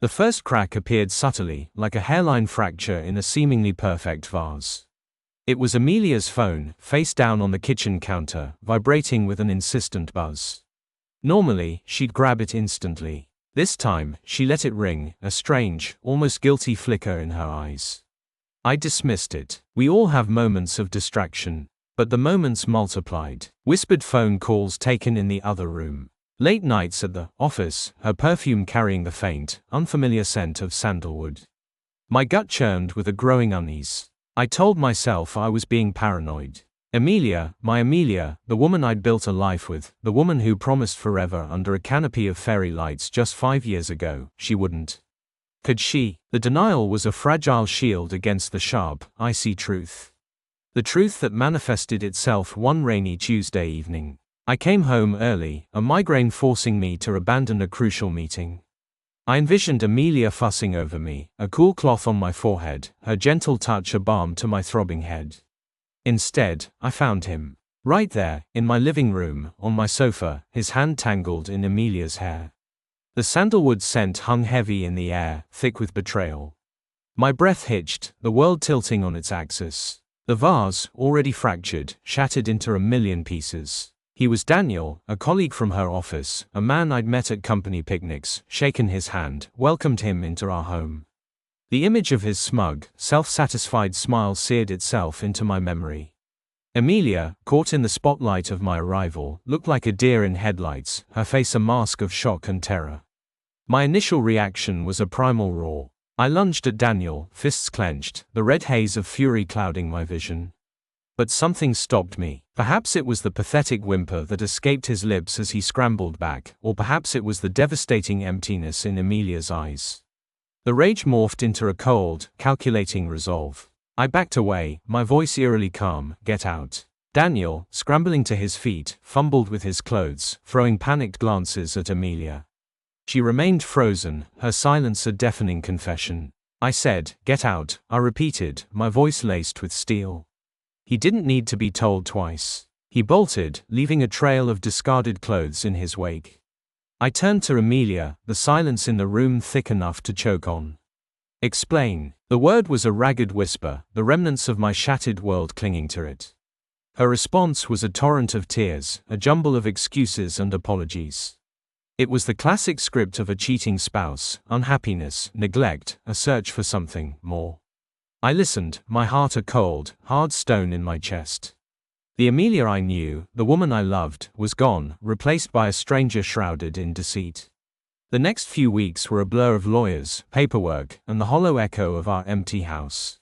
The first crack appeared subtly, like a hairline fracture in a seemingly perfect vase. It was Amelia's phone, face down on the kitchen counter, vibrating with an insistent buzz. Normally, she'd grab it instantly. This time, she let it ring, a strange, almost guilty flicker in her eyes. I dismissed it. We all have moments of distraction. But the moments multiplied. Whispered phone calls taken in the other room. Late nights at the office, her perfume carrying the faint, unfamiliar scent of sandalwood. My gut churned with a growing unease. I told myself I was being paranoid. Amelia, my Amelia, the woman I'd built a life with, the woman who promised forever under a canopy of fairy lights just 5 years ago, she wouldn't. Could she? The denial was a fragile shield against the sharp, icy truth. The truth that manifested itself one rainy Tuesday evening. I came home early, a migraine forcing me to abandon a crucial meeting. I envisioned Amelia fussing over me, a cool cloth on my forehead, her gentle touch a balm to my throbbing head. Instead, I found him. Right there, in my living room, on my sofa, his hand tangled in Amelia's hair. The sandalwood scent hung heavy in the air, thick with betrayal. My breath hitched, the world tilting on its axis. The vase, already fractured, shattered into a million pieces. He was Daniel, a colleague from her office, a man I'd met at company picnics, shaken his hand, welcomed him into our home. The image of his smug, self-satisfied smile seared itself into my memory. Amelia, caught in the spotlight of my arrival, looked like a deer in headlights, her face a mask of shock and terror. My initial reaction was a primal roar. I lunged at Daniel, fists clenched, the red haze of fury clouding my vision. But something stopped me. Perhaps it was the pathetic whimper that escaped his lips as he scrambled back, or perhaps it was the devastating emptiness in Amelia's eyes. The rage morphed into a cold, calculating resolve. I backed away, my voice eerily calm. Get out. Daniel, scrambling to his feet, fumbled with his clothes, throwing panicked glances at Amelia. She remained frozen, her silence a deafening confession. I said, get out, I repeated, my voice laced with steel. He didn't need to be told twice. He bolted, leaving a trail of discarded clothes in his wake. I turned to Amelia, the silence in the room thick enough to choke on. Explain. The word was a ragged whisper, the remnants of my shattered world clinging to it. Her response was a torrent of tears, a jumble of excuses and apologies. It was the classic script of a cheating spouse, unhappiness, neglect, a search for something more. I listened, my heart a cold, hard stone in my chest. The Amelia I knew, the woman I loved, was gone, replaced by a stranger shrouded in deceit. The next few weeks were a blur of lawyers, paperwork, and the hollow echo of our empty house.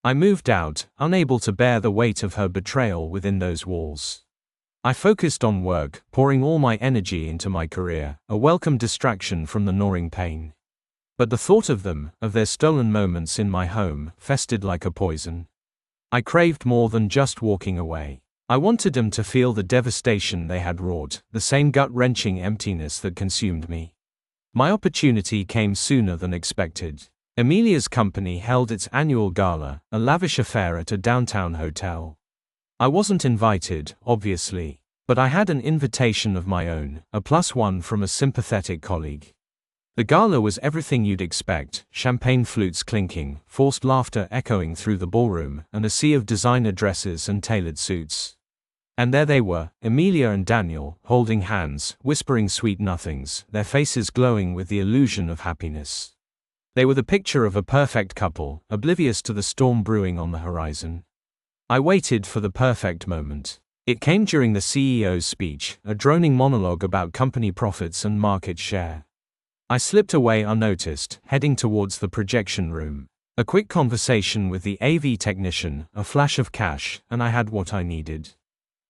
I moved out, unable to bear the weight of her betrayal within those walls. I focused on work, pouring all my energy into my career, a welcome distraction from the gnawing pain. But the thought of them, of their stolen moments in my home, festered like a poison. I craved more than just walking away. I wanted them to feel the devastation they had wrought, the same gut-wrenching emptiness that consumed me. My opportunity came sooner than expected. Amelia's company held its annual gala, a lavish affair at a downtown hotel. I wasn't invited, obviously, but I had an invitation of my own, a +1 from a sympathetic colleague. The gala was everything you'd expect, champagne flutes clinking, forced laughter echoing through the ballroom, and a sea of designer dresses and tailored suits. And there they were, Amelia and Daniel, holding hands, whispering sweet nothings, their faces glowing with the illusion of happiness. They were the picture of a perfect couple, oblivious to the storm brewing on the horizon. I waited for the perfect moment. It came during the CEO's speech, a droning monologue about company profits and market share. I slipped away unnoticed, heading towards the projection room. A quick conversation with the AV technician, a flash of cash, and I had what I needed.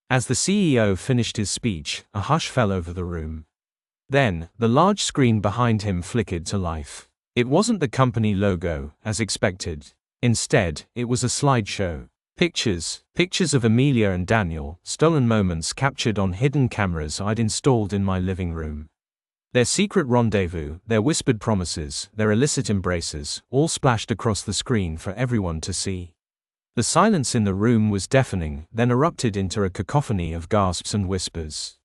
As the CEO finished his speech, a hush fell over the room. Then, the large screen behind him flickered to life. It wasn't the company logo, as expected. Instead, it was a slideshow. Pictures of Amelia and Daniel, stolen moments captured on hidden cameras I'd installed in my living room. Their secret rendezvous, their whispered promises, their illicit embraces, all splashed across the screen for everyone to see. The silence in the room was deafening, then erupted into a cacophony of gasps and whispers.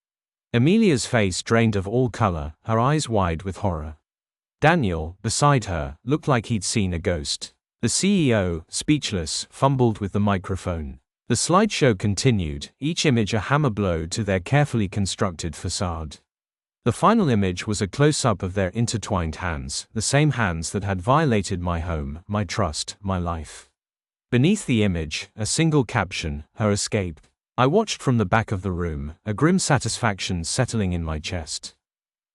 Amelia's face drained of all color, her eyes wide with horror. Daniel, beside her, looked like he'd seen a ghost. The CEO, speechless, fumbled with the microphone. The slideshow continued, each image a hammer blow to their carefully constructed facade. The final image was a close-up of their intertwined hands, the same hands that had violated my home, my trust, my life. Beneath the image, a single caption, her escape. I watched from the back of the room, a grim satisfaction settling in my chest.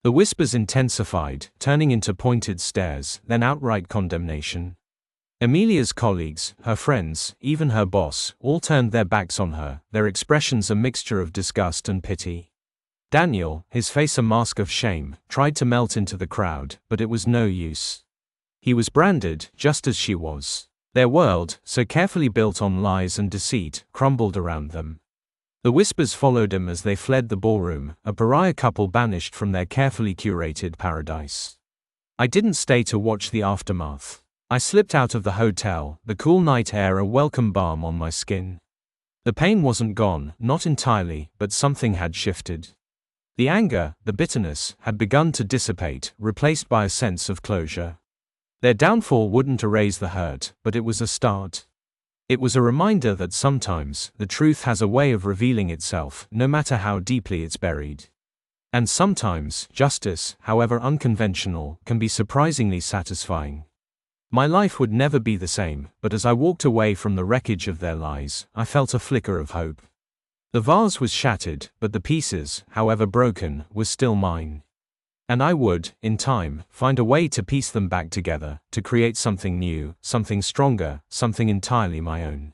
The whispers intensified, turning into pointed stares, then outright condemnation. Amelia's colleagues, her friends, even her boss, all turned their backs on her, their expressions a mixture of disgust and pity. Daniel, his face a mask of shame, tried to melt into the crowd, but it was no use. He was branded, just as she was. Their world, so carefully built on lies and deceit, crumbled around them. The whispers followed him as they fled the ballroom, a pariah couple banished from their carefully curated paradise. I didn't stay to watch the aftermath. I slipped out of the hotel, the cool night air a welcome balm on my skin. The pain wasn't gone, not entirely, but something had shifted. The anger, the bitterness, had begun to dissipate, replaced by a sense of closure. Their downfall wouldn't erase the hurt, but it was a start. It was a reminder that sometimes, the truth has a way of revealing itself, no matter how deeply it's buried. And sometimes, justice, however unconventional, can be surprisingly satisfying. My life would never be the same, but as I walked away from the wreckage of their lies, I felt a flicker of hope. The vase was shattered, but the pieces, however broken, were still mine. And I would, in time, find a way to piece them back together, to create something new, something stronger, something entirely my own.